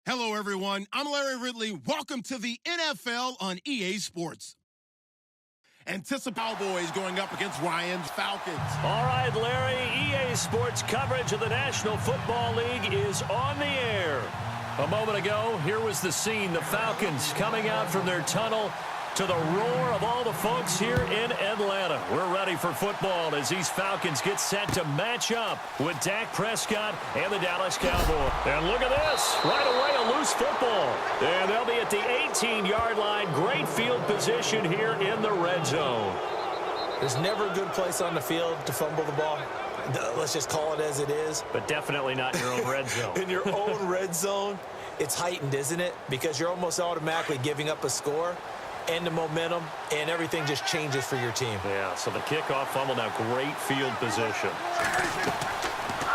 Hello, everyone. I'm Larry Ridley. Welcome to the NFL on EA Sports. Anticipate Cowboys going up against Ryan's Falcons. All right, Larry, EA Sports coverage of the National Football League is on the air. A moment ago, here was the scene. The Falcons coming out from their tunnel to the roar of all the folks here in Atlanta. We're ready for football as these Falcons get set to match up with Dak Prescott and the Dallas Cowboys. And look at this. Right away, a loose football. And they'll be at the 18-yard line. Great field position here in the red zone. There's never a good place on the field to fumble the ball. Let's just call it as it is. But definitely not in your own red zone. In your own red zone, it's heightened, isn't it? Because you're almost automatically giving up a score and the momentum, and everything just changes for your team. Yeah, so the kickoff fumble, now great field position.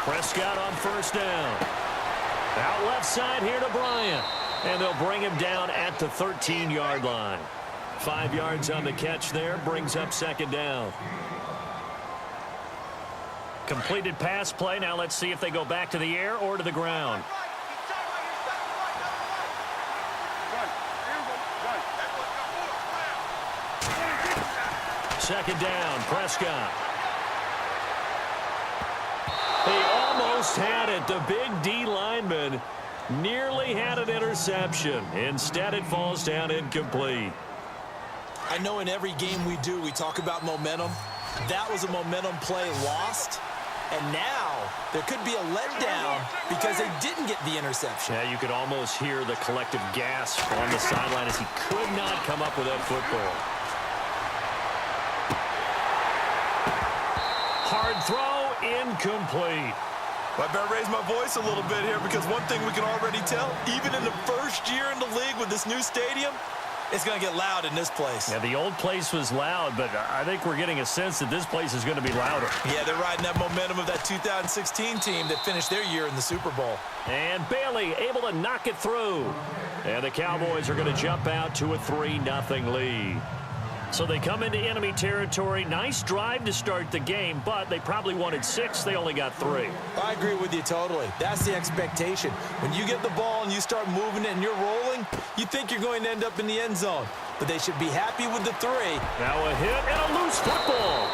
Prescott on first down. Out left side here to Bryant. And they'll bring him down at the 13-yard line. 5 yards on the catch there, brings up second down. Completed pass play. Now let's see if they go back to the air or to the ground. Second down, Prescott. He almost had it. The big D lineman nearly had an interception. Instead, it falls down incomplete. I know in every game we do, we talk about momentum. That was a momentum play lost. And now there could be a letdown because they didn't get the interception. Yeah, you could almost hear the collective gasp on the sideline as he could not come up with that football. Hard throw, incomplete. I better raise my voice a little bit here because one thing we can already tell, even in the first year in the league with this new stadium, it's going to get loud in this place. Yeah, the old place was loud, but I think we're getting a sense that this place is going to be louder. Yeah, they're riding that momentum of that 2016 team that finished their year in the Super Bowl. And Bailey able to knock it through. And the Cowboys are going to jump out to a 3-0 lead. So they come into enemy territory. Nice drive to start the game, but they probably wanted 6. They only got 3. I agree with you totally. That's the expectation. When you get the ball and you start moving it and you're rolling, you think you're going to end up in the end zone. But they should be happy with the 3. Now a hit and a loose football.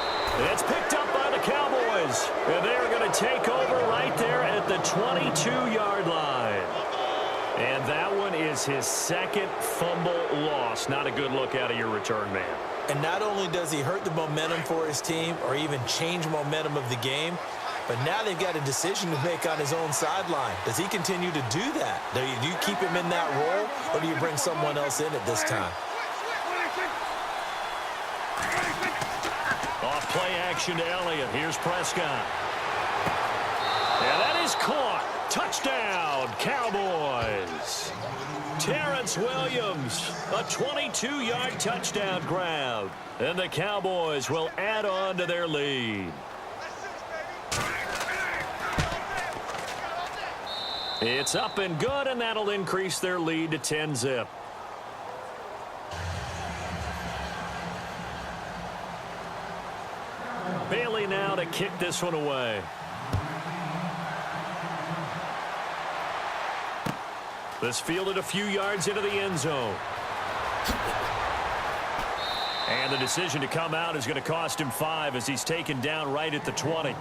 It's picked up by the Cowboys. And they're going to take over right there at the 22-yard line. And that one is his second fumble loss. Not a good look out of your return man. And not only does he hurt the momentum for his team or even change momentum of the game, but now they've got a decision to make on his own sideline. Does he continue to do that? Do you keep him in that role, or do you bring someone else in at this time? Off play action to Elliott. Here's Prescott. And that is caught. Touchdown, Cowboys. Terrence Williams, a 22-yard touchdown grab. And the Cowboys will add on to their lead. It's up and good, and that'll increase their lead to 10-zip. Bailey now to kick this one away. This fielded a few yards into the end zone. And the decision to come out is going to cost him 5 as he's taken down right at the 20.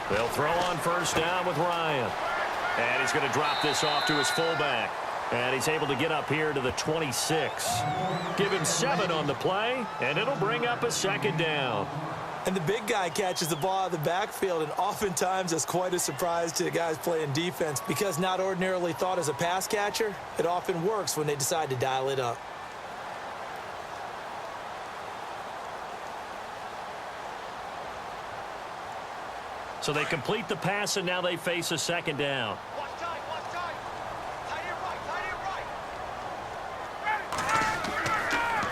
They'll throw on first down with Ryan. And he's going to drop this off to his fullback. And he's able to get up here to the 26. Give him 7 on the play, and it'll bring up a second down. And the big guy catches the ball out of the backfield, and oftentimes it's quite a surprise to the guys playing defense because not ordinarily thought as a pass catcher, it often works when they decide to dial it up. So they complete the pass, and now they face a second down.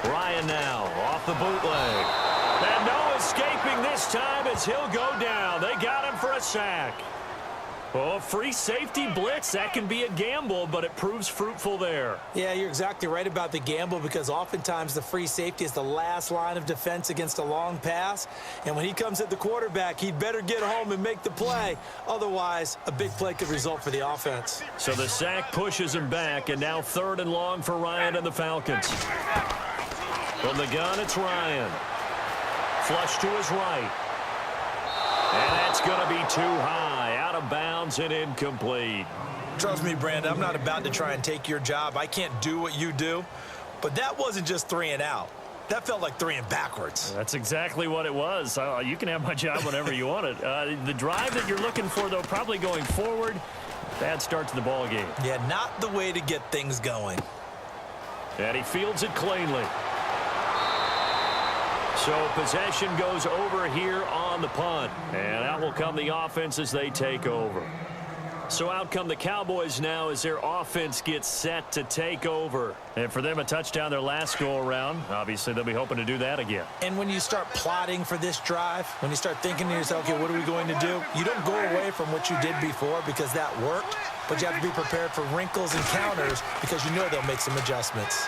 Ryan now off the bootleg. And no escaping this time as he'll go down. They got him for a sack. Oh, free safety blitz, that can be a gamble, but it proves fruitful there. Yeah, you're exactly right about the gamble because oftentimes the free safety is the last line of defense against a long pass. And when he comes at the quarterback, he'd better get home and make the play. Otherwise, a big play could result for the offense. So the sack pushes him back, and now 3rd and long for Ryan and the Falcons. From the gun, it's Ryan. Flush to his right. And that's going to be too high, out of bounds and incomplete. Trust me, Brandon, I'm not about to try and take your job. I can't do what you do. But that wasn't just 3 and out. That felt like 3 and backwards. That's exactly what it was. You can have my job whenever you want it. The drive that you're looking for, though, probably going forward. Bad start to the ball game. Yeah, not the way to get things going. And he fields it cleanly. So possession goes over here on the punt. And out will come the offense as they take over. So out come the Cowboys now as their offense gets set to take over. And for them, a touchdown their last go-around. Obviously, they'll be hoping to do that again. And when you start plotting for this drive, when you start thinking to yourself, okay, what are we going to do? You don't go away from what you did before because that worked. But you have to be prepared for wrinkles and counters because you know they'll make some adjustments.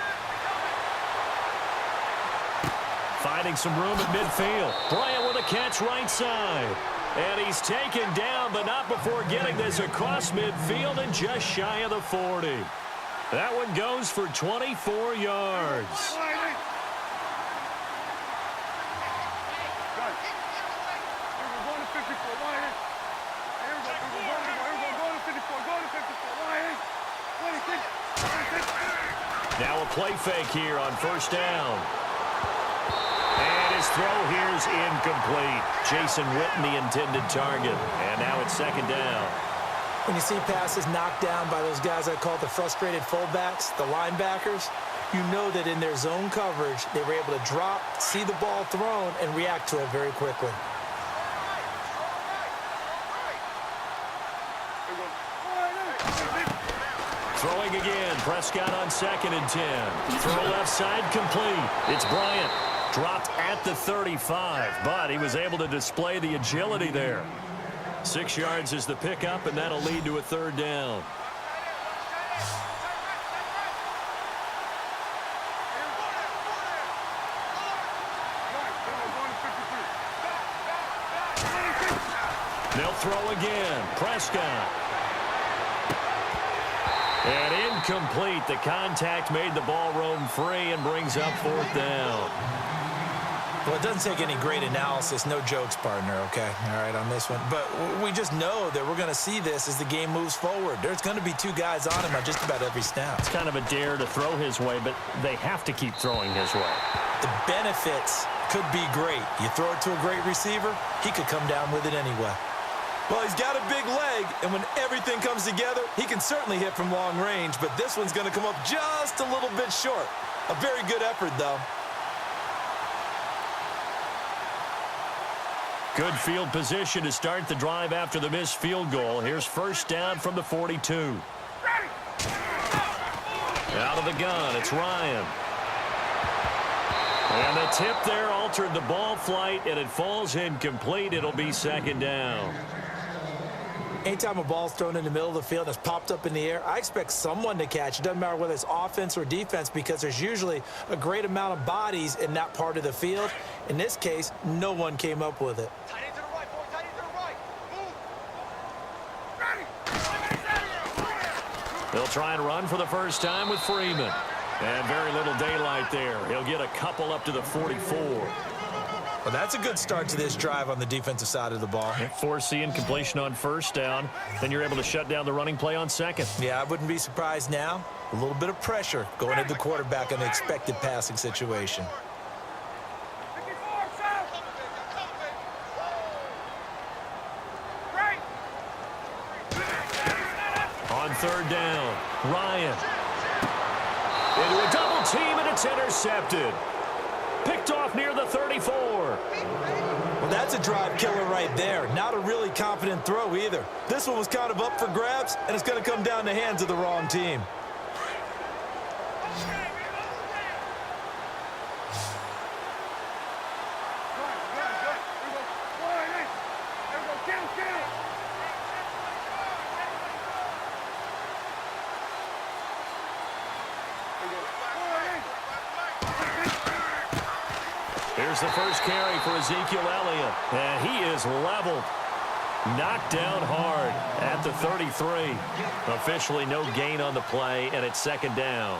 Finding some room at midfield. Bryant with a catch right side. And he's taken down, but not before getting this across midfield and just shy of the 40. That one goes for 24 yards. Now a play fake here on 1st down. And his throw here is incomplete. Jason Witten, the intended target. And now it's 2nd down. When you see passes knocked down by those guys I call the frustrated fullbacks, the linebackers, you know that in their zone coverage, they were able to drop, see the ball thrown, and react to it very quickly. Throwing again. Prescott on 2nd and 10. Throw left side complete. It's Bryant. Dropped at the 35, but he was able to display the agility there. 6 yards is the pickup, and that'll lead to a 3rd down. They'll throw again. Prescott. And incomplete. The contact made the ball roam free and brings up 4th down. Well, it doesn't take any great analysis, no jokes, partner, okay? All right, on this one. But we just know that we're going to see this as the game moves forward. There's going to be 2 guys on him on just about every snap. It's kind of a dare to throw his way, but they have to keep throwing his way. The benefits could be great. You throw it to a great receiver, he could come down with it anyway. Well, he's got a big leg, and when everything comes together, he can certainly hit from long range, but this one's going to come up just a little bit short. A very good effort, though. Good field position to start the drive after the missed field goal. Here's 1st down from the 42. Out of the gun, it's Ryan. And the tip there altered the ball flight, and it falls incomplete. It'll be 2nd down. Anytime a ball's thrown in the middle of the field and it's popped up in the air, I expect someone to catch. It doesn't matter whether it's offense or defense because there's usually a great amount of bodies in that part of the field. In this case, no one came up with it. They'll try and run for the first time with Freeman. And very little daylight there. He'll get a couple up to the 44. Well, that's a good start to this drive on the defensive side of the ball. Force the incompletion on 1st down. Then you're able to shut down the running play on 2nd. Yeah, I wouldn't be surprised now. A little bit of pressure going at the quarterback in an expected passing situation. On 3rd down, Ryan. Into a double team, and it's intercepted. Picked off near the 34. Well, that's a drive killer right there. Not a really confident throw either. This one was kind of up for grabs, and it's going to come down the hands of the wrong team. Here's the first carry for Ezekiel Elliott. And he is leveled. Knocked down hard at the 33. Officially no gain on the play, and it's second down.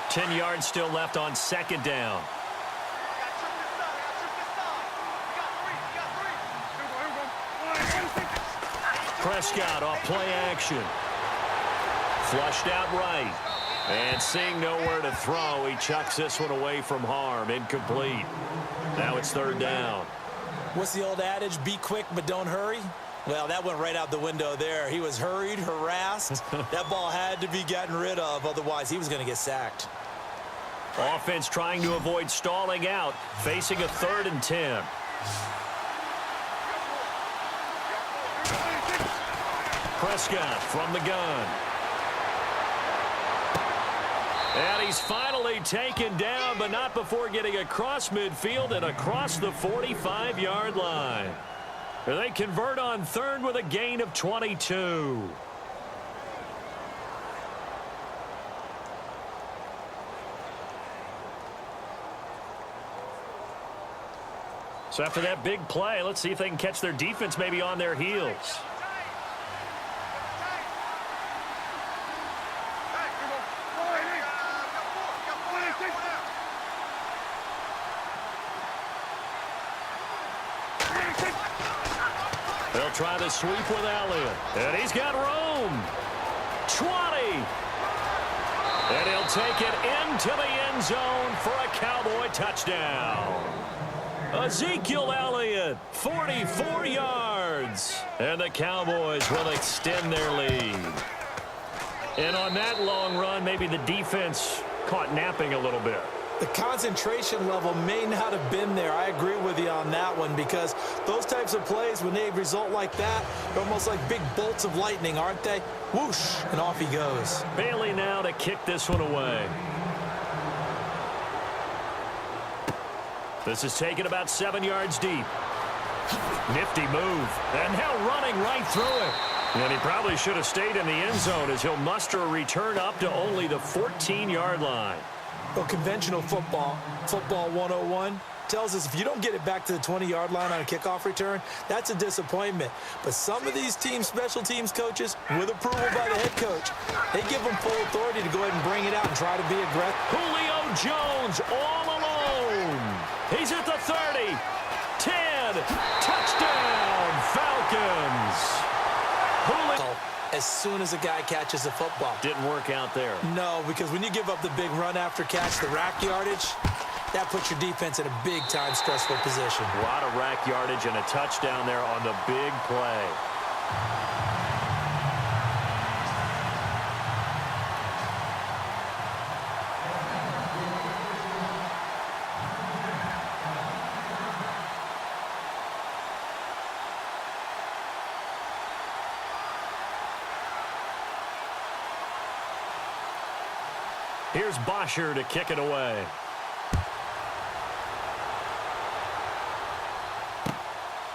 10 yards still left on second down. Prescott off play action. Flushed out right. And seeing nowhere to throw, he chucks this one away from harm. Incomplete. Now it's third down. What's the old adage? Be quick, but don't hurry. Well, that went right out the window there. He was hurried, harassed. That ball had to be gotten rid of. Otherwise, he was going to get sacked. Offense trying to avoid stalling out, facing a 3rd and 10. Prescott from the gun. And he's finally taken down, but not before getting across midfield and across the 45-yard line. They convert on 3rd with a gain of 22. So after that big play, let's see if they can catch their defense maybe on their heels. They'll try the sweep with Elliott. And he's got room. 20. And he'll take it into the end zone for a Cowboy touchdown. Ezekiel Elliott, 44 yards. And the Cowboys will extend their lead. And on that long run, maybe the defense caught napping a little bit. The concentration level may not have been there. I agree with you on that one, because those types of plays, when they result like that, they're almost like big bolts of lightning, aren't they? Whoosh, and off he goes. Bailey now to kick this one away. This is taken about 7 yards deep. Nifty move. And now running right through it. And he probably should have stayed in the end zone, as he'll muster a return up to only the 14-yard line. Well, conventional football 101, tells us if you don't get it back to the 20-yard line on a kickoff return, that's a disappointment. But some of these special teams coaches, with approval by the head coach, they give them full authority to go ahead and bring it out and try to be aggressive. Julio Jones all alone. He's at the 30. 10. Touchdown, Falcons. Julio. As soon as a guy catches the football. Didn't work out there. No, because when you give up the big run after catch, the rack yardage, that puts your defense in a big-time stressful position. A lot of rack yardage and a touchdown there on the big play. Here's Bosher to kick it away.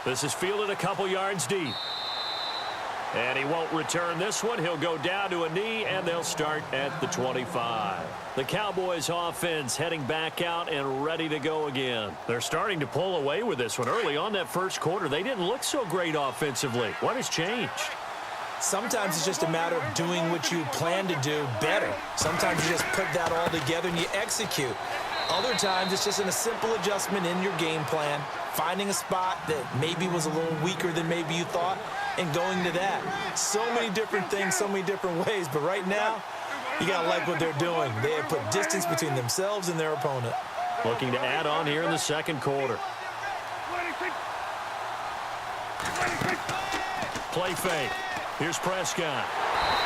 This is fielded a couple yards deep. And he won't return this one. He'll go down to a knee, and they'll start at the 25. The Cowboys offense heading back out and ready to go again. They're starting to pull away with this one. Early on that first quarter, they didn't look so great offensively. What has changed? Sometimes it's just a matter of doing what you plan to do better. Sometimes you just put that all together and you execute. Other times it's just a simple adjustment in your game plan, finding a spot that maybe was a little weaker than maybe you thought, and going to that. So many different things, so many different ways, but right now, you got to like what they're doing. They have put distance between themselves and their opponent. Looking to add on here in the second quarter. Play fake. Here's Prescott.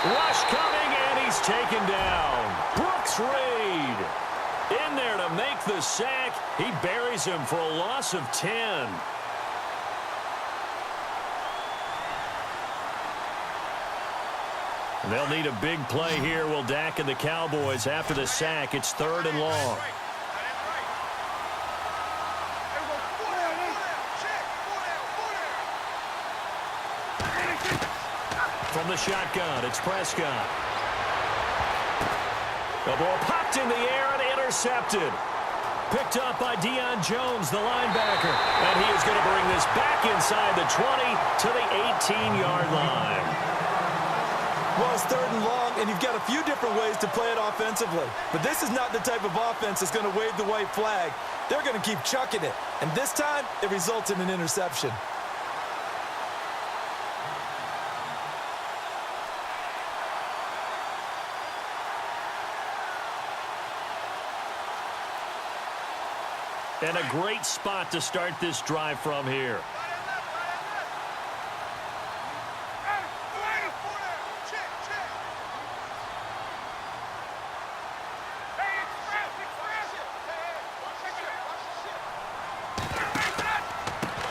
Rush coming, and he's taken down. Brooks Reed in there to make the sack. He buries him for a loss of 10. They'll need a big play here, will Dak and the Cowboys after the sack. It's 3rd and long. From the shotgun, it's Prescott. The ball popped in the air and intercepted. Picked up by Deion Jones, the linebacker. And he is going to bring this back inside the 20 to the 18-yard line. Well, it's 3rd and long, and you've got a few different ways to play it offensively. But this is not the type of offense that's going to wave the white flag. They're going to keep chucking it. And this time, it results in an interception. And a great spot to start this drive from here.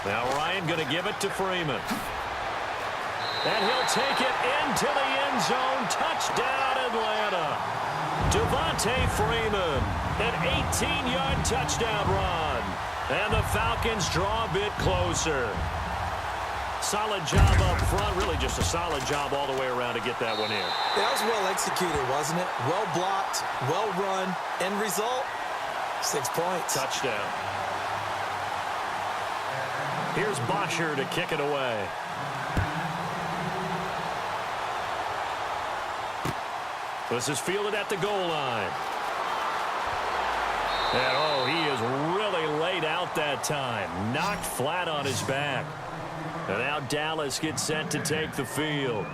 Now Ryan going to give it to Freeman. And he'll take it into the end zone. Touchdown, Atlanta. Devontae Freeman, an 18-yard touchdown run. And the Falcons draw a bit closer. Solid job up front. Really just a solid job all the way around to get that one in. That was well executed, wasn't it? Well blocked, well run. End result, 6 points. Touchdown. Here's Bosher to kick it away. This is fielded at the goal line. And, oh, he is really laid out that time. Knocked flat on his back. And now Dallas gets set to take the field.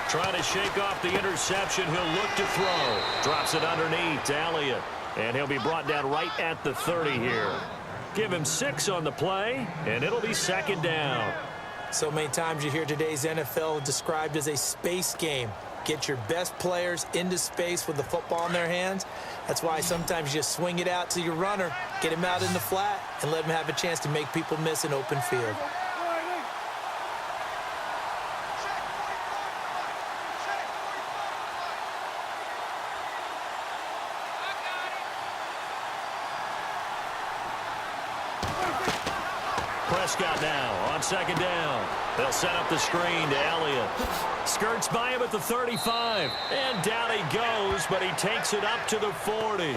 Trying to shake off the interception. He'll look to throw. Drops it underneath to Elliott. And he'll be brought down right at the 30 here. Give him 6 on the play, and it'll be 2nd down. So many times you hear today's NFL described as a space game. Get your best players into space with the football in their hands. That's why sometimes you just swing it out to your runner, get him out in the flat, and let him have a chance to make people miss an open field. Prescott now on 2nd down. They'll set up the screen to Elliott. Skirts by him at the 35. And down he goes, but he takes it up to the 40.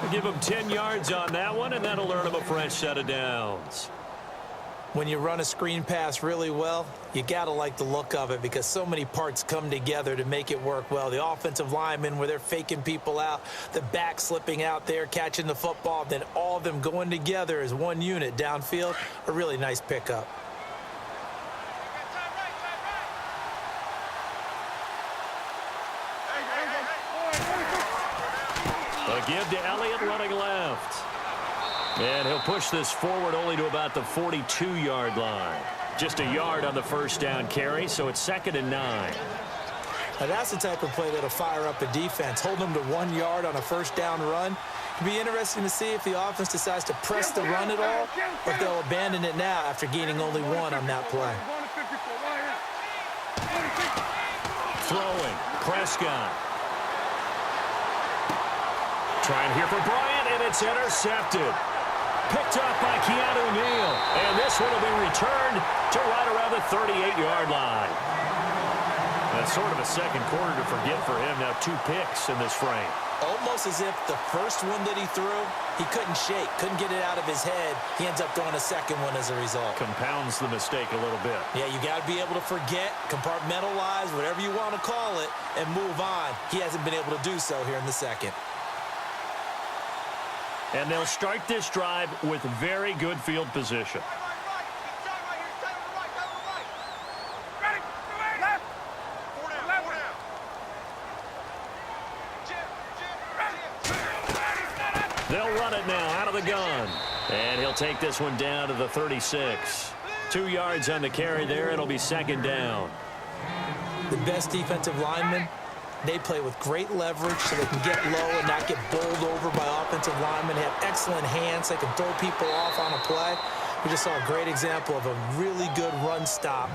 We'll give him 10 yards on that one, and that'll earn him a fresh set of downs. When you run a screen pass really well, you got to like the look of it because so many parts come together to make it work well. The offensive linemen, where they're faking people out, the back slipping out there, catching the football, then all of them going together as one unit downfield, a really nice pickup. A give to Elliott running left. And he'll push this forward only to about the 42-yard line. Just a yard on the first down carry, so it's 2nd and 9. Now that's the type of play that'll fire up a defense. Hold them to 1 yard on a first down run. It'll be interesting to see if the offense decides to press the run at all, or if they'll abandon it now after gaining only 1 on that play. Throwing, Prescott. Trying here for Bryant, and it's intercepted. Picked up by Keanu Neal. And this one will be returned to right around the 38-yard line. That's sort of a second quarter to forget for him. Now 2 picks in this frame. Almost as if the first one that he threw, he couldn't shake, couldn't get it out of his head. He ends up throwing a second one as a result. Compounds the mistake a little bit. Yeah, you got to be able to forget, compartmentalize, whatever you want to call it, and move on. He hasn't been able to do so here in the second. And they'll start this drive with very good field position. They'll run it now out of the gun. And he'll take this one down to the 36. 2 yards on the carry there. It'll be 2nd down. The best defensive linemen, they play with great leverage so they can get low and not get get bowled over by offensive linemen. They have excellent hands. They can throw people off on a play. We just saw a great example of a really good run stop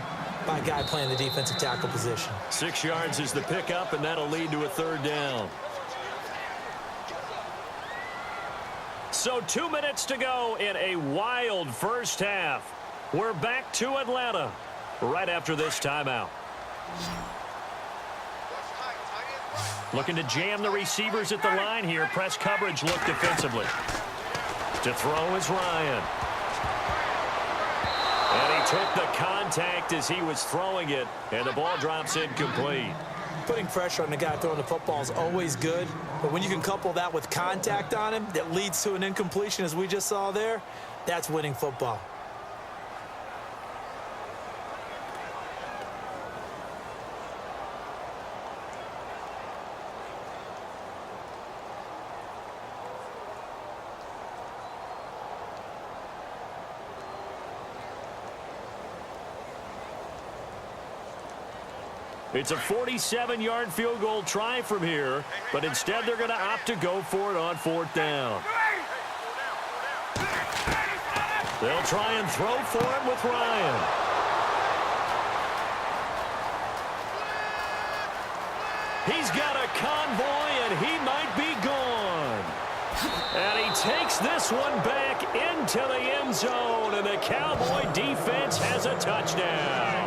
by a guy playing the defensive tackle position. 6 yards is the pickup, and that'll lead to a third down. So 2 minutes to go in a wild first half. We're back to Atlanta right after this timeout. Looking to jam the receivers at the line here. Press coverage look defensively. To throw is Ryan. And he took the contact as he was throwing it, and the ball drops incomplete. Putting pressure on the guy throwing the football is always good, but when you can couple that with contact on him that leads to an incompletion, as we just saw there, that's winning football. It's a 47-yard field goal try from here, but instead they're going to opt to go for it on 4th down. They'll try and throw for him with Ryan. He's got a convoy, and he might be gone. And he takes this one back into the end zone, and the Cowboy defense has a touchdown.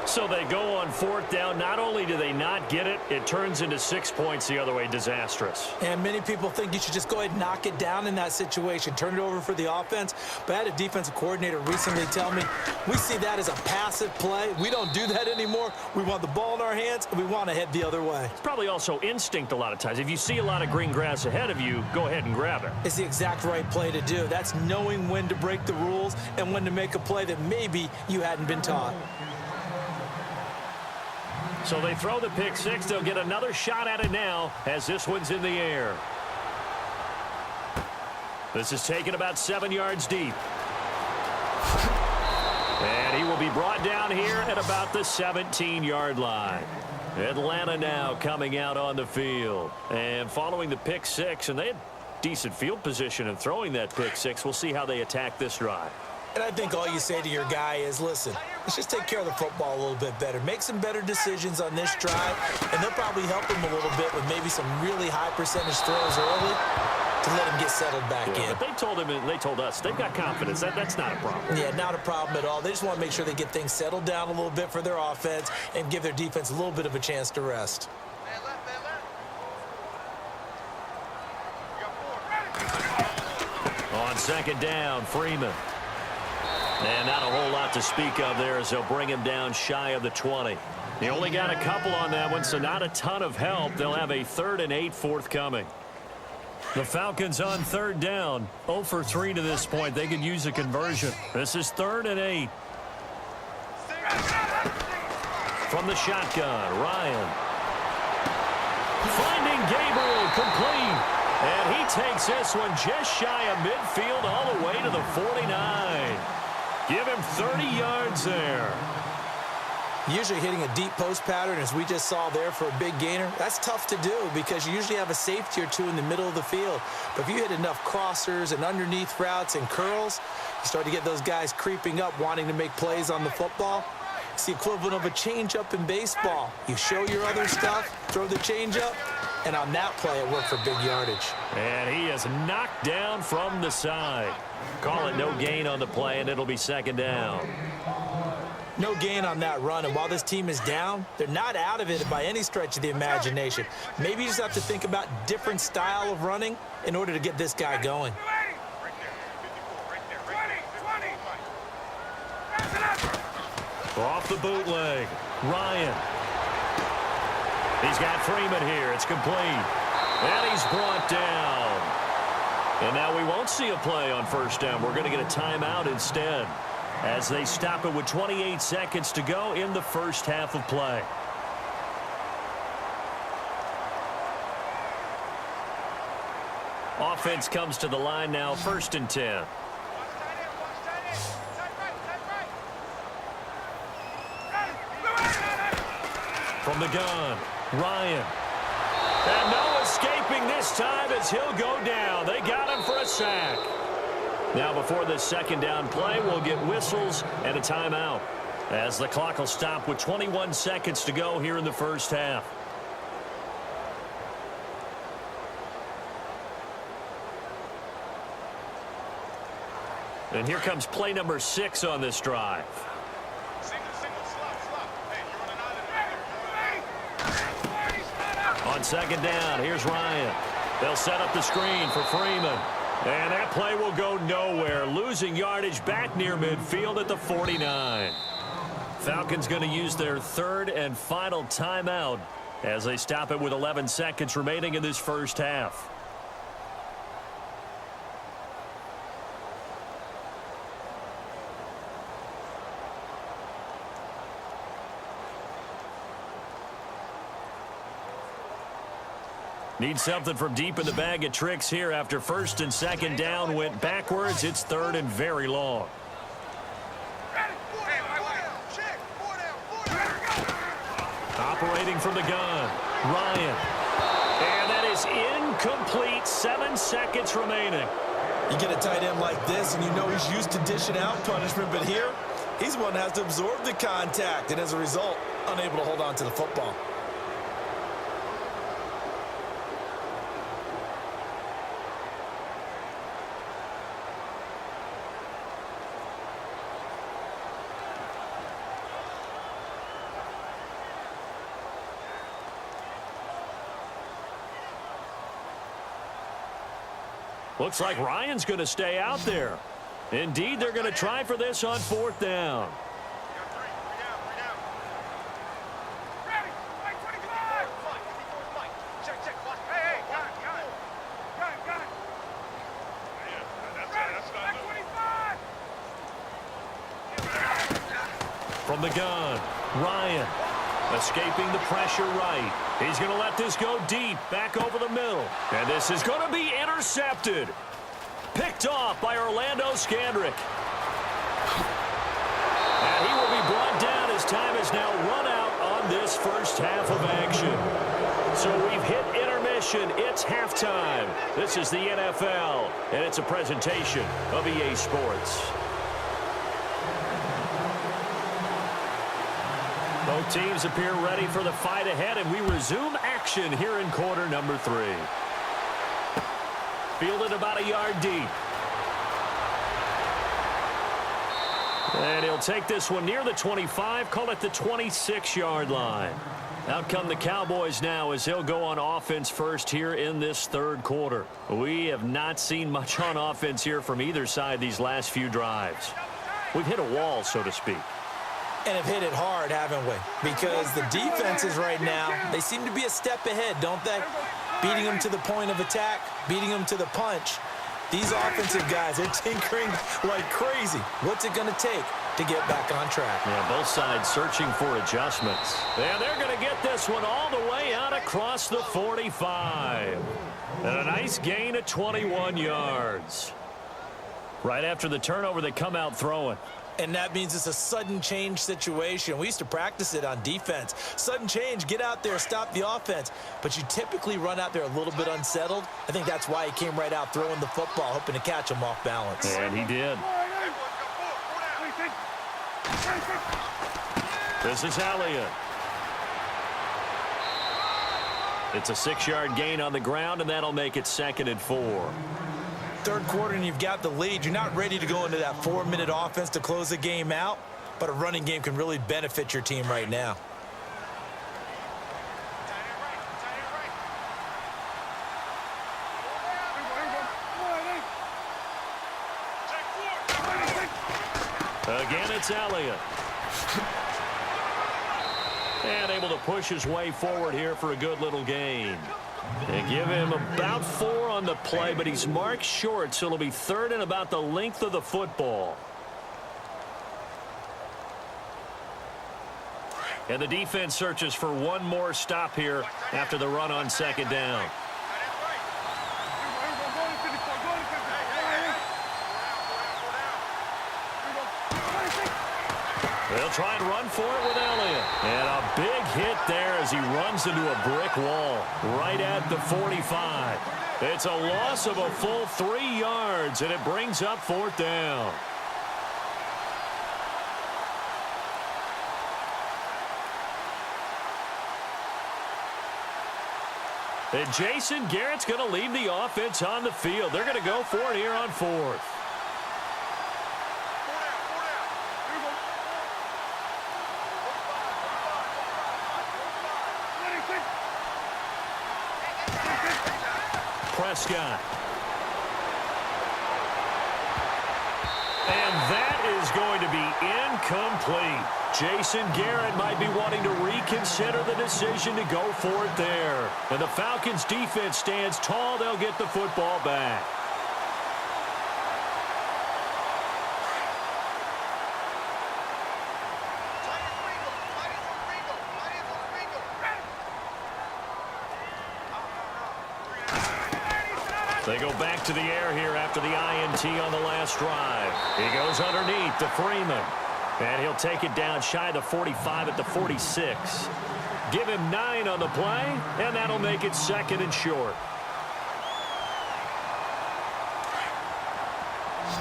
So they go on 4th down. Not only do they not get it, it turns into 6 points the other way. Disastrous. And many people think you should just go ahead and knock it down in that situation. Turn it over for the offense. But I had a defensive coordinator recently tell me, we see that as a passive play. We don't do that anymore. We want the ball in our hands, and we want to head the other way. It's probably also instinct a lot of times. If you see a lot of green grass ahead of you, go ahead and grab it. It's the exact right play to do. That's knowing when to break the rules and when to make a play that maybe you hadn't been taught. So they throw the pick six. They'll get another shot at it now as this one's in the air. This is taken about 7 yards deep. And he will be brought down here at about the 17-yard line. Atlanta now coming out on the field. And following the pick six, and they had decent field position in throwing that pick six. We'll see how they attack this drive. And I think all you say to your guy is, listen, let's just take care of the football a little bit better. Make some better decisions on this drive, and they'll probably help him a little bit with maybe some really high percentage throws early to let him get settled back in. But they told him, and they told us, they've got confidence. That's not a problem. Yeah, not a problem at all. They just want to make sure they get things settled down a little bit for their offense and give their defense a little bit of a chance to rest. On 2nd down, Freeman. And not a whole lot to speak of there as they'll bring him down shy of the 20. He only got a couple on that one, so not a ton of help. They'll have a 3rd and 8 forthcoming. The Falcons on 3rd down. 0 for 3 to this point. They could use a conversion. This is 3rd and 8. From the shotgun, Ryan. Finding Gabriel, complete. And he takes this one just shy of midfield all the way to the 49. Give him 30 yards there. Usually hitting a deep post pattern, as we just saw there for a big gainer, that's tough to do because you usually have a safety or two in the middle of the field. But if you hit enough crossers and underneath routes and curls, you start to get those guys creeping up, wanting to make plays on the football. It's the equivalent of a changeup in baseball. You show your other stuff, throw the changeup, and on that play, it worked for big yardage. And he is knocked down from the side. Call it no gain on the play, and it'll be 2nd down. No gain on that run, and while this team is down, they're not out of it by any stretch of the imagination. Maybe you just have to think about different style of running in order to get this guy going. Off the bootleg, Ryan. He's got Freeman here. It's complete. And he's brought down. And now we won't see a play on 1st down. We're going to get a timeout instead as they stop it with 28 seconds to go in the first half of play. Offense comes to the line now, 1st and 10. From the gun, Ryan. And this time as he'll go down. They got him for a sack. Now before this second down play, we'll get whistles and a timeout, as the clock will stop with 21 seconds to go here in the first half. And here comes play number 6 on this drive. On second down, here's Ryan. They'll set up the screen for Freeman. And that play will go nowhere, losing yardage back near midfield at the 49. Falcons going to use their third and final timeout as they stop it with 11 seconds remaining in this first half. Need something from deep in the bag of tricks here after first and second down went backwards. It's third and very long. Operating from the gun, Ryan. And that is incomplete. 7 seconds remaining. You get a tight end like this, and you know he's used to dishing out punishment, but here, he's the one that has to absorb the contact, and as a result, unable to hold on to the football. Looks like Ryan's going to stay out there. Indeed, they're going to try for this on fourth down. From the gun, Ryan escaping the pressure right. He's going to let this go deep, back over the middle. And this is going to be intercepted. Picked off by Orlando Scandrick. And he will be brought down as time has now run out on this first half of action. So we've hit intermission. It's halftime. This is the NFL, and it's a presentation of EA Sports. Both teams appear ready for the fight ahead, and we resume action here in quarter number 3. Fielded about a yard deep. And he'll take this one near the 25, call it the 26-yard line. Out come the Cowboys now as he'll go on offense first here in this third quarter. We have not seen much on offense here from either side these last few drives. We've hit a wall, so to speak. And have hit it hard, haven't we? Because the defenses right now, they seem to be a step ahead, don't they? Beating them to the point of attack, beating them to the punch. These offensive guys, they're tinkering like crazy. What's it going to take to get back on track? Yeah, both sides searching for adjustments. And they're going to get this one all the way out across the 45. And a nice gain of 21 yards. Right after the turnover, they come out throwing. And that means it's a sudden change situation. We used to practice it on defense. Sudden change, get out there, stop the offense. But you typically run out there a little bit unsettled. I think that's why he came right out throwing the football, hoping to catch him off balance. And he did. This is Elliott. It's a 6-yard gain on the ground, and that'll make it 2nd and 4. Third quarter and you've got the lead. You're not ready to go into that 4-minute offense to close the game out, but a running game can really benefit your team right now. Again, it's Elliott. And able to push his way forward here for a good little gain. They give him about 4 on the play, but he's marked short, so it'll be 3rd and about the length of the football. And the defense searches for one more stop here after the run on 2nd down. They'll try and run for it with Elliott. And a big hit there as he runs into a brick wall right at the 45. It's a loss of a full 3 yards, and it brings up 4th down. And Jason Garrett's going to leave the offense on the field. They're going to go for it here on 4th. Prescott. And that is going to be incomplete. Jason Garrett might be wanting to reconsider the decision to go for it there. And the Falcons defense stands tall. They'll get the football back. They go back to the air here after the INT on the last drive. He goes underneath to Freeman. And he'll take it down shy of the 45 at the 46. Give him 9 on the play, and that'll make it 2nd and short.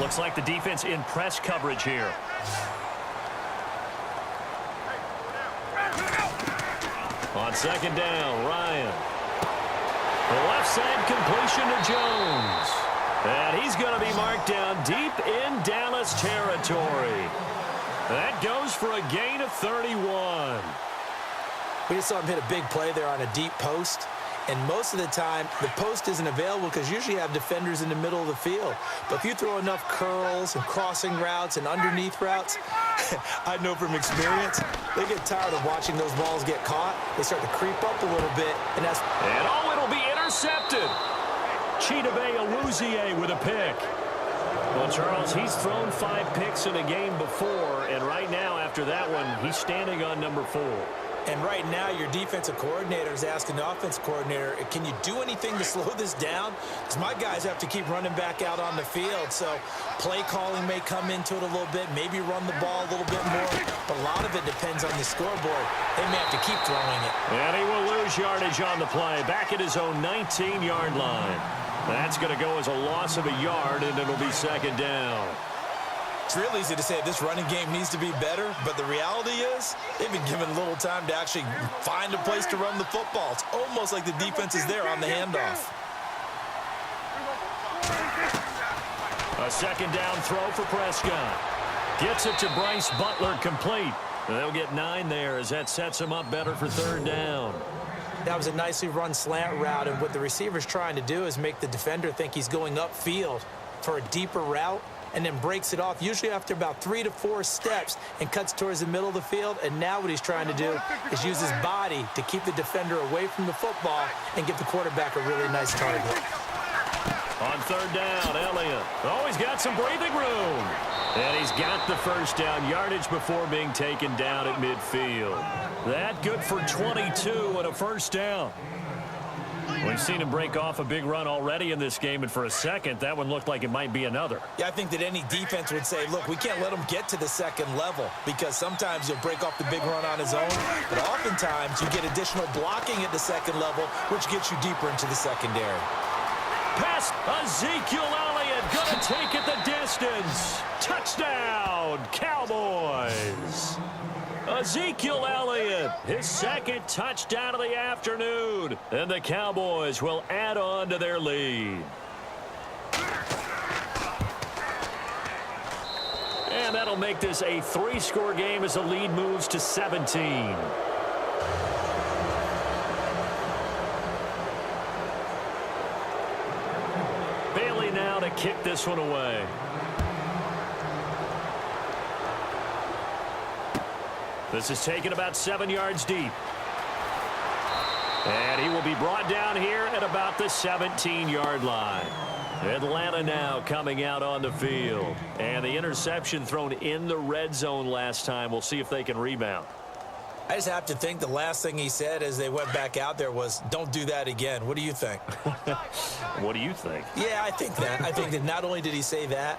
Looks like the defense in press coverage here. On 2nd down, Ryan. The left side completion to Jones. And he's going to be marked down deep in Dallas territory. That goes for a gain of 31. We just saw him hit a big play there on a deep post. And most of the time, the post isn't available because usually you have defenders in the middle of the field. But if you throw enough curls and crossing routes and underneath routes, I know from experience, they get tired of watching those balls get caught. They start to creep up a little bit. And it'll be intercepted. Chidobe Awuzie with a pick. Well, Charles, he's thrown 5 picks in a game before, and right now, after that one, he's standing on number 4. And right now, your defensive coordinator is asking the offensive coordinator, can you do anything to slow this down? Because my guys have to keep running back out on the field. So play calling may come into it a little bit, maybe run the ball a little bit more. But a lot of it depends on the scoreboard. They may have to keep throwing it. And he will lose yardage on the play, back at his own 19-yard line. That's going to go as a loss of a yard, and it'll be 2nd down. It's real easy to say this running game needs to be better, but the reality is they've been given little time to actually find a place to run the football. It's almost like the defense is there on the handoff. A 2nd down throw for Prescott. Gets it to Bryce Butler, complete. They'll get 9 there as that sets him up better for 3rd down. That was a nicely run slant route, and what the receiver's trying to do is make the defender think he's going upfield for a deeper route, and then breaks it off, usually after about 3 to 4 steps, and cuts towards the middle of the field. And now what he's trying to do is use his body to keep the defender away from the football and give the quarterback a really nice target. On 3rd down, Elliott. Oh, he's got some breathing room. And he's got the 1st down yardage before being taken down at midfield. That good for 22 and a 1st down. We've seen him break off a big run already in this game, and for a second, that one looked like it might be another. Yeah, I think that any defense would say, look, we can't let him get to the 2nd level, because sometimes he'll break off the big run on his own, but oftentimes you get additional blocking at the 2nd level, which gets you deeper into the secondary. Pass, Ezekiel Elliott going to take it the distance. Touchdown, Cowboys. Ezekiel Elliott, his 2nd touchdown of the afternoon. And the Cowboys will add on to their lead. And that'll make this a 3-score game as the lead moves to 17. Bailey now to kick this one away. This is taken about 7 yards deep. And he will be brought down here at about the 17-yard line. Atlanta now coming out on the field. And the interception thrown in the red zone last time. We'll see if they can rebound. I just have to think the last thing he said as they went back out there was, don't do that again. What do you think? What do you think? Yeah, I think that. I think that not only did he say that,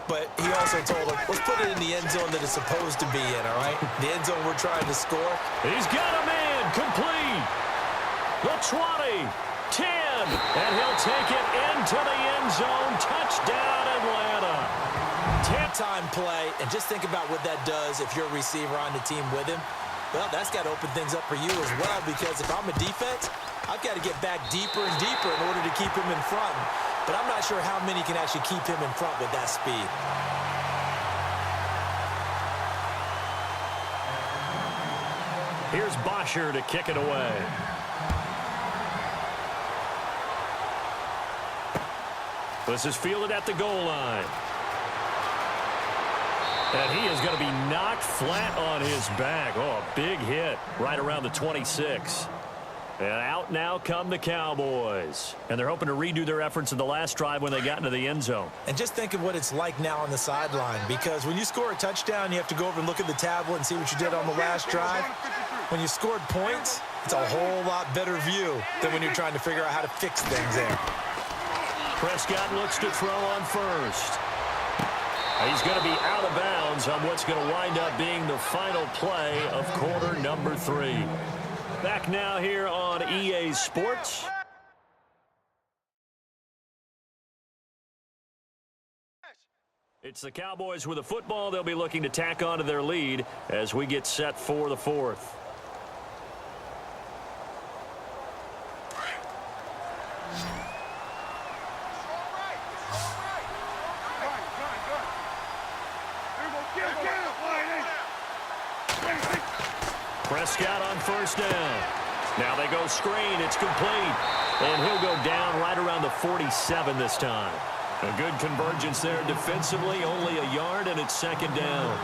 But he also told him, let's put it in the end zone that it's supposed to be in, all right? The end zone we're trying to score. He's got him in. Complete. The 20, 10, and he'll take it into the end zone. Touchdown, Atlanta. 10-time play, and just think about what that does if you're a receiver on the team with him. Well, that's got to open things up for you as well, because if I'm a defense, I've got to get back deeper and deeper in order to keep him in front. But I'm not sure how many can actually keep him in front with that speed. Here's Bosher to kick it away. This is fielded at the goal line. And he is going to be knocked flat on his back. Oh, a big hit right around the 26. And out now come the Cowboys. And they're hoping to redo their efforts in the last drive when they got into the end zone. And just think of what it's like now on the sideline, because when you score a touchdown, you have to go over and look at the tablet and see what you did on the last drive. When you scored points, it's a whole lot better view than when you're trying to figure out how to fix things there. Prescott looks to throw on first. He's going to be out of bounds on what's going to wind up being the final play of quarter number 3. Back now here on EA Sports. It's the Cowboys with the football. They'll be looking to tack on to their lead as we get set for the 4th. Prescott on first down. Now they go screen. It's complete. And he'll go down right around the 47 this time. A good convergence there defensively. Only a yard, and it's second down.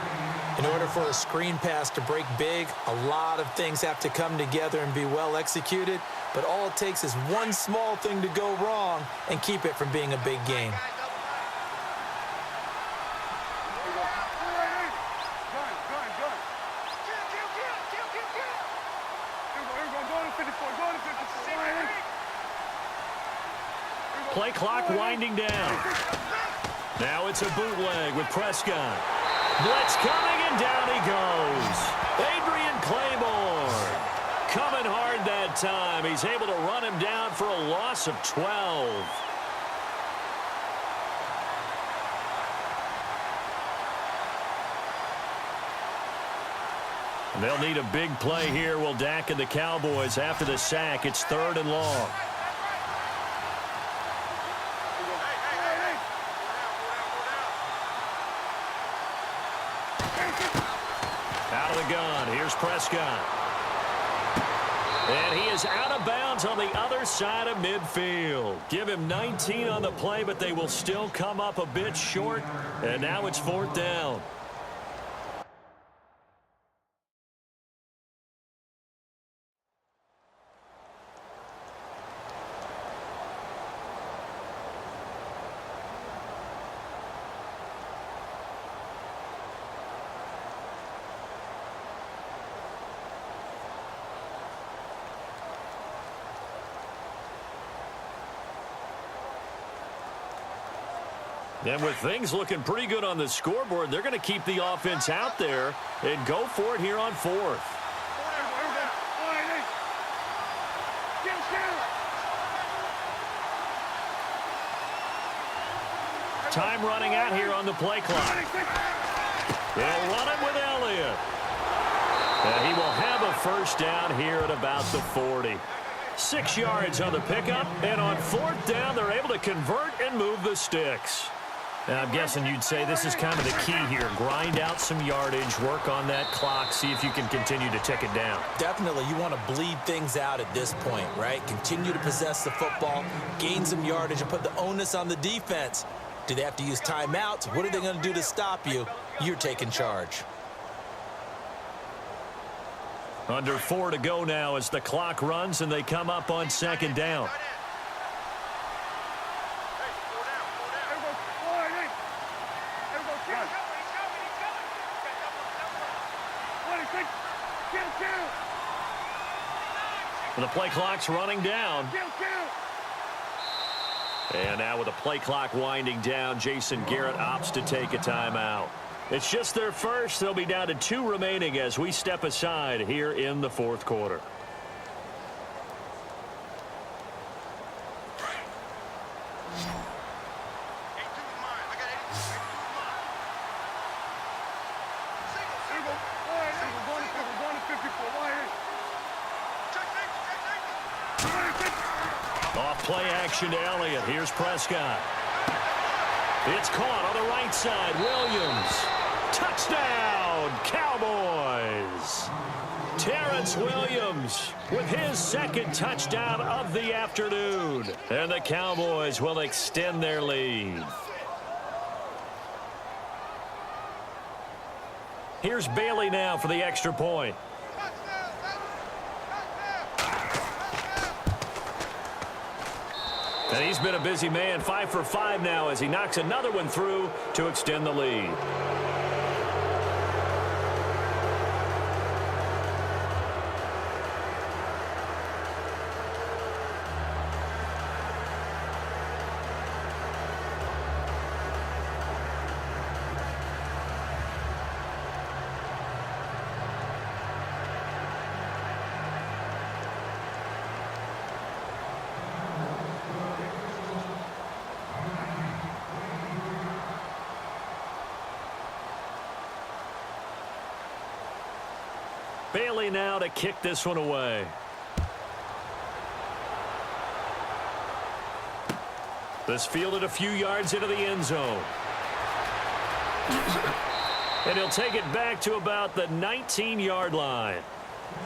In order for a screen pass to break big, a lot of things have to come together and be well executed. But all it takes is one small thing to go wrong and keep it from being a big game. Play clock winding down. Now it's a bootleg with Prescott. Blitz coming, and down he goes. Adrian Claiborne coming hard that time. He's able to run him down for a loss of 12. They'll need a big play here. Will Dak and the Cowboys after the sack. It's 3rd and long. Out of the gun. Here's Prescott. And he is out of bounds on the other side of midfield. Give him 19 on the play, but they will still come up a bit short. And now it's 4th down. And with things looking pretty good on the scoreboard, they're going to keep the offense out there and go for it here on 4th. Time running out here on the play clock. They'll run it with Elliott. And he will have a first down here at about the 40. 6 yards on the pickup, and on 4th down, they're able to convert and move the sticks. And I'm guessing you'd say this is kind of the key here. Grind out some yardage, work on that clock, see if you can continue to tick it down. Definitely, you want to bleed things out at this point, right? Continue to possess the football, gain some yardage, and put the onus on the defense. Do they have to use timeouts? What are they going to do to stop you? You're taking charge. Under 4 to go now as the clock runs and they come up on 2nd down. The play clock's running down. And now with the play clock winding down, Jason Garrett opts to take a timeout. It's just their first. They'll be down to 2 remaining as we step aside here in the fourth quarter. Off play action to Elliott. Here's Prescott. It's caught on the right side. Williams. Touchdown, Cowboys. Terrence Williams with his second touchdown of the afternoon. And the Cowboys will extend their lead. Here's Bailey now for the extra point. And he's been a busy man, 5 for 5 now as he knocks another one through to extend the lead. Bailey now to kick this one away. This fielded a few yards into the end zone. And he'll take it back to about the 19-yard line.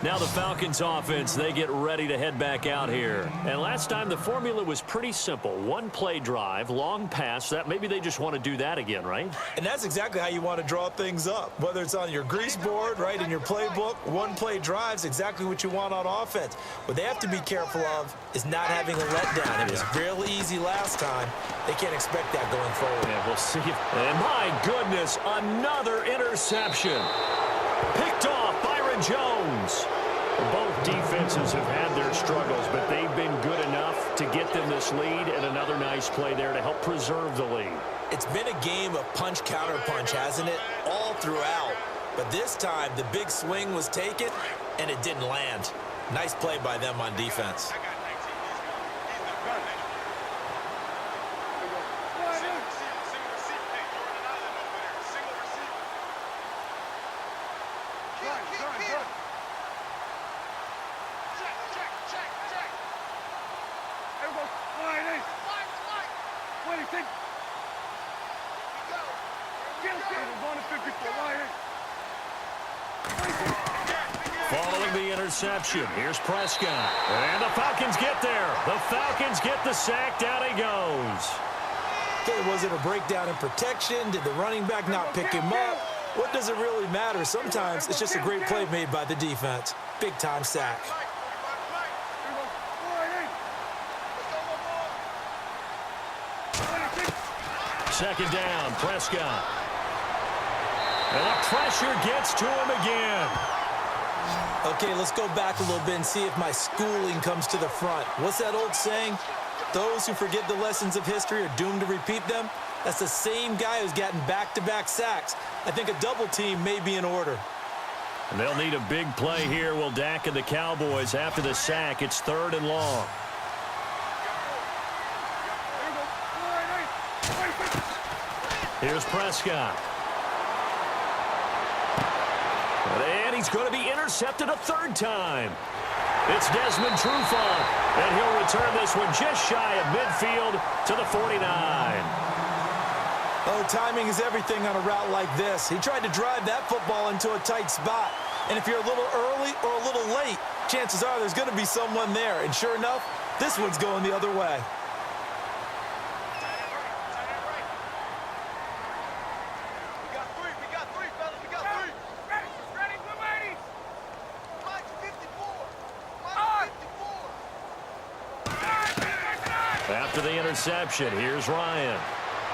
Now the Falcons offense, they get ready to head back out here. And last time the formula was pretty simple. One play drive, long pass. That maybe they just want to do that again, right? And that's exactly how you want to draw things up. Whether it's on your grease board, right, in your playbook, one play drives exactly what you want on offense. What they have to be careful of is not having a letdown. It was real easy last time. They can't expect that going forward. Yeah, we'll see. And my goodness, another interception. Picked off Byron Jones. Both defenses have had their struggles, but they've been good enough to get them this lead, and another nice play there to help preserve the lead. It's been a game of punch-counter-punch, hasn't it? All throughout. But this time, the big swing was taken, and it didn't land. Nice play by them on defense. Following the interception, here's Prescott. And the Falcons get there. The Falcons get the sack. Down he goes. Okay, was it a breakdown in protection? Did the running back not pick him up? What does it really matter? Sometimes it's just a great play made by the defense. Big-time sack. Second down, Prescott. And the pressure gets to him again. Okay, let's go back a little bit and see if my schooling comes to the front. What's that old saying? Those who forget the lessons of history are doomed to repeat them. That's the same guy who's gotten back-to-back sacks. I think a double team may be in order. And they'll need a big play here. Will Dak and the Cowboys after the sack. It's 3rd and long. Here's Prescott. And he's going to be intercepted a 3rd time. It's Desmond Trufant, and he'll return this one just shy of midfield to the 49. Oh, timing is everything on a route like this. He tried to drive that football into a tight spot. And if you're a little early or a little late, chances are there's going to be someone there. And sure enough, this one's going the other way. After the interception, here's Ryan.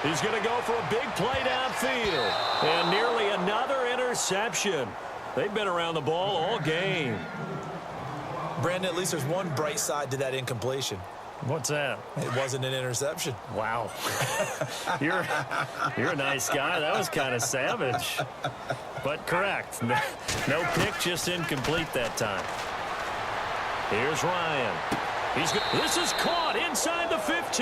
He's going to go for a big play downfield. And nearly another interception. They've been around the ball all game. Brandon, at least there's one bright side to that incompletion. What's that? It wasn't an interception. Wow. You're a nice guy. That was kind of savage. But correct. No pick, just incomplete that time. Here's Ryan. This is caught inside the 15.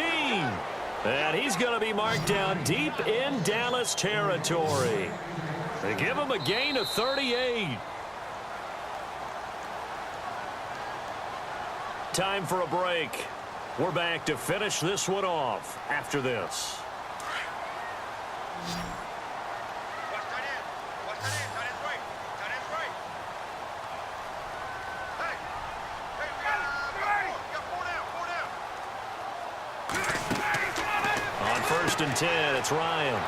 And he's going to be marked down deep in Dallas territory. They give him a gain of 38. Time for a break. We're back to finish this one off after this. On 1st and 10, it's Ryan.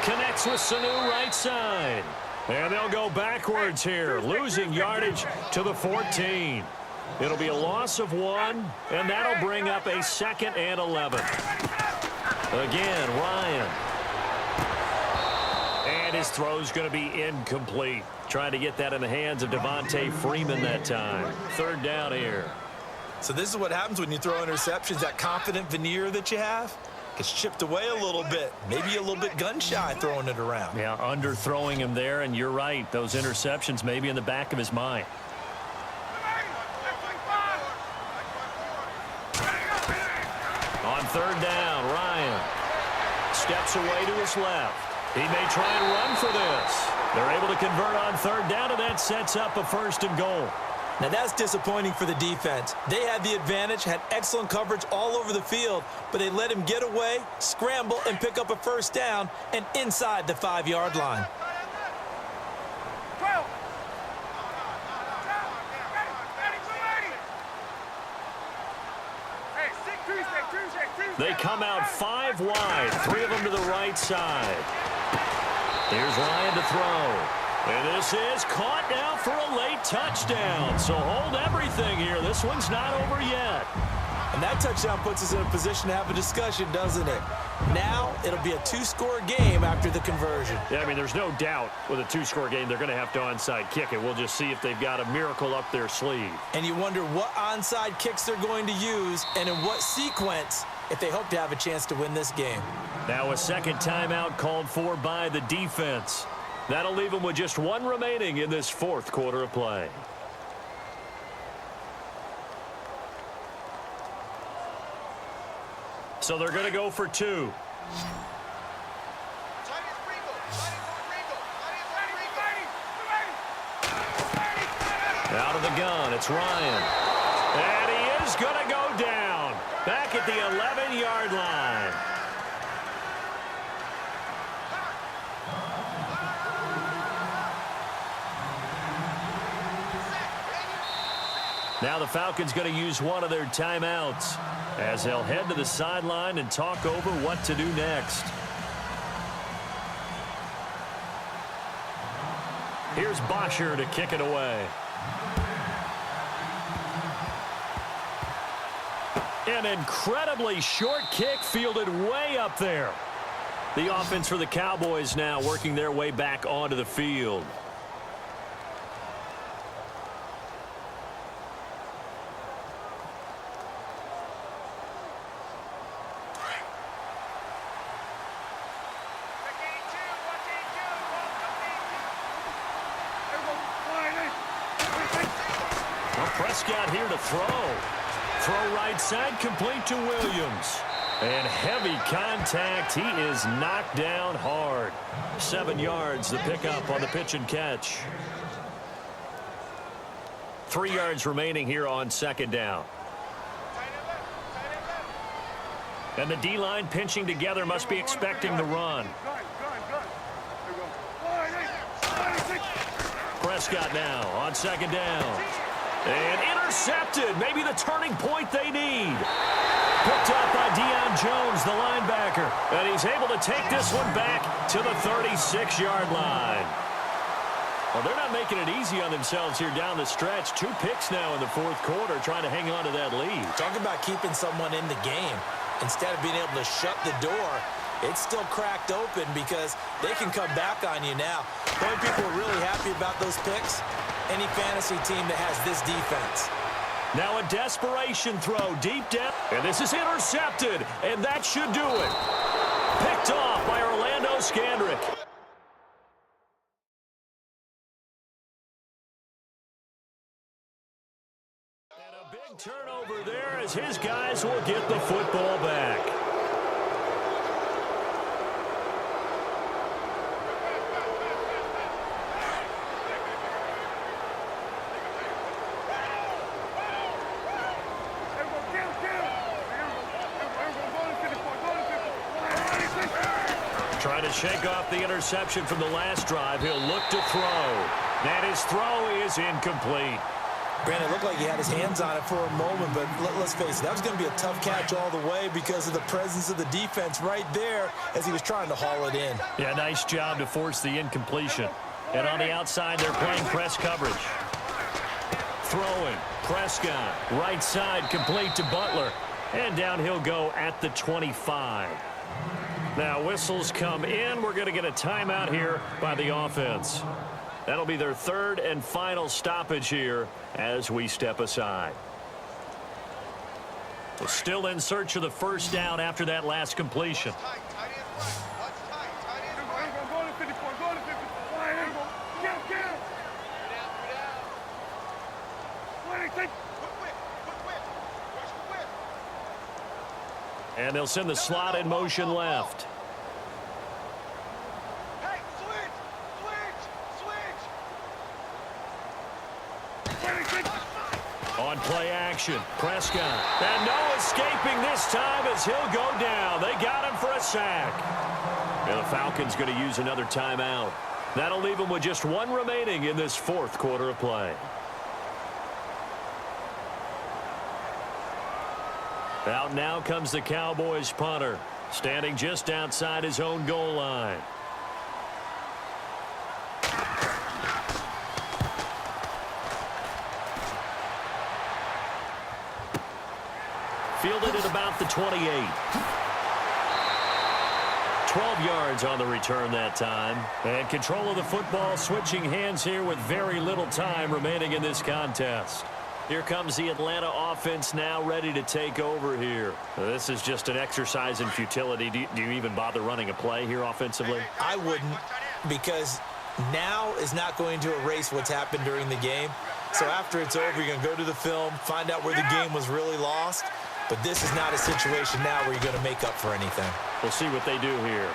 Connects with Sanu right side. And they'll go backwards here, losing yardage to the 14. It'll be a loss of 1, and that'll bring up a 2nd and 11. Again, Ryan. And his throw's going to be incomplete. Trying to get that in the hands of Devontae Freeman that time. 3rd down here. So this is what happens when you throw interceptions. That confident veneer that you have gets chipped away a little bit. Maybe a little bit gun-shy throwing it around. Yeah, underthrowing him there, and you're right. Those interceptions may be in the back of his mind. On 3rd down, Ryan steps away to his left. He may try and run for this. They're able to convert on 3rd down, and that sets up a 1st and goal. Now that's disappointing for the defense. They had the advantage, had excellent coverage all over the field, but they let him get away, scramble, and pick up a 1st down and inside the 5-yard line. They come out 5 wide, 3 of them to the right side. Here's Ryan to throw. And this is caught now for a late touchdown. So hold everything here. This one's not over yet. And that touchdown puts us in a position to have a discussion, doesn't it? Now it'll be a 2-score game after the conversion. Yeah, I mean, there's no doubt with a 2-score game they're going to have to onside kick it. We'll just see if they've got a miracle up their sleeve. And you wonder what onside kicks they're going to use and in what sequence if they hope to have a chance to win this game. Now a 2nd timeout called for by the defense. That'll leave them with just 1 remaining in this 4th quarter of play. So they're going to go for 2. Out of the gun, it's Ryan. And he is going to go down back at the 11-yard line. Now the Falcons going to use one of their timeouts as they'll head to the sideline and talk over what to do next. Here's Bosher to kick it away. An incredibly short kick fielded way up there. The offense for the Cowboys now working their way back onto the field. Prescott here to throw. Throw right side, complete to Williams. And heavy contact. He is knocked down hard. 7 yards the pickup on the pitch and catch. 3 yards remaining here on 2nd down. And the D-line pinching together, must be expecting the run. Prescott now on 2nd down. And intercepted. Maybe the turning point they need. Picked up by Deion Jones, the linebacker. And he's able to take this one back to the 36-yard line. Well, they're not making it easy on themselves here down the stretch. 2 picks now in the 4th quarter, trying to hang on to that lead. Talk about keeping someone in the game. Instead of being able to shut the door, it's still cracked open because they can come back on you now. The only people who are really happy about those picks, any fantasy team that has this defense. Now a desperation throw deep down. And this is intercepted. And that should do it. Picked off by Orlando Scandrick. And a big turnover there as his guys will get the football back. Trying to shake off the interception from the last drive. He'll look to throw. And his throw is incomplete. Brandon, it looked like he had his hands on it for a moment, but let's face it, that was going to be a tough catch all the way because of the presence of the defense right there as he was trying to haul it in. Yeah, nice job to force the incompletion. And on the outside, they're playing press coverage. Throwing. Prescott. Right side complete to Butler. And down he'll go at the 25. Now whistles come in. We're going to get a timeout here by the offense. That'll be their third and final stoppage here as we step aside. Well, still in search of the first down after that last completion. And they'll send the slot in motion left. On play action, Prescott. And no escaping this time as he'll go down. They got him for a sack. And the Falcons going to use another timeout. That'll leave them with just one remaining in this fourth quarter of play. Out now comes the Cowboys punter, standing just outside his own goal line. Fielded at about the 28. 12 yards on the return that time. And control of the football switching hands here with very little time remaining in this contest. Here comes the Atlanta offense now ready to take over here. This is just an exercise in futility. Do you even bother running a play here offensively? I wouldn't, because now is not going to erase what's happened during the game. So after it's over, you're going to go to the film, find out where the game was really lost. But this is not a situation now where you're going to make up for anything. We'll see what they do here.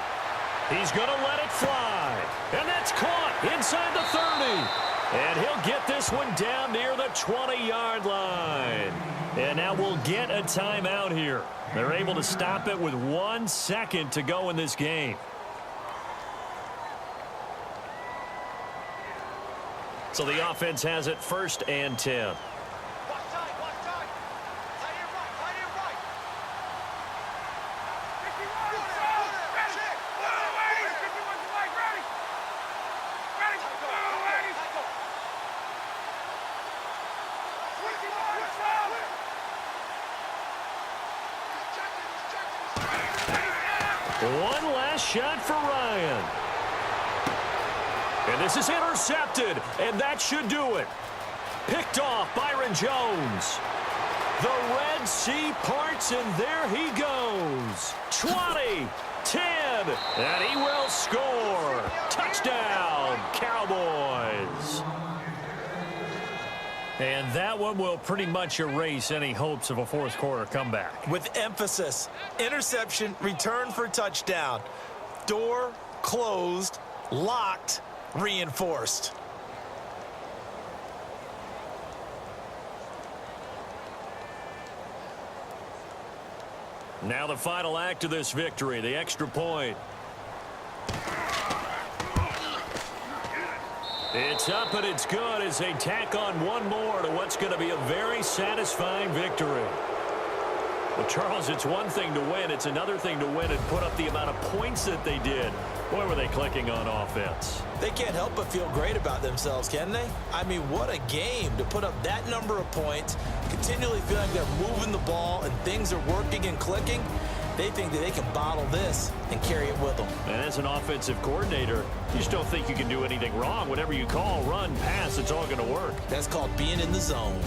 He's going to let it fly. And that's caught inside the 30. And he'll get this one down near the 20-yard line. And now we'll get a timeout here. They're able to stop it with 1 second to go in this game. So the offense has it 1st and 10. One last shot for Ryan. And this is intercepted, and that should do it. Picked off Byron Jones. The Red Sea parts, and there he goes. 20, 10, and he will score. Touchdown, Cowboys. And that one will pretty much erase any hopes of a fourth quarter comeback. With emphasis, interception, return for touchdown. Door closed, locked, reinforced. Now the final act of this victory, the extra point. It's up and it's good as they tack on one more to what's going to be a very satisfying victory. Well, Charles, it's one thing to win. It's another thing to win and put up the amount of points that they did. Boy, were they clicking on offense. They can't help but feel great about themselves, can they? I mean, what a game to put up that number of points, continually feeling like they're moving the ball and things are working and clicking. They think that they can bottle this and carry it with them. And as an offensive coordinator, you just don't think you can do anything wrong. Whatever you call, run, pass, it's all going to work. That's called being in the zone.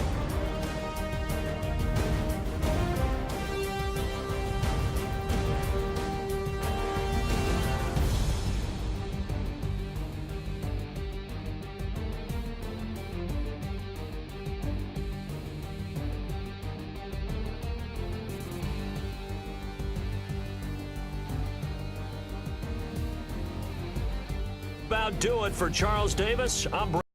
about do it for Charles Davis. I'm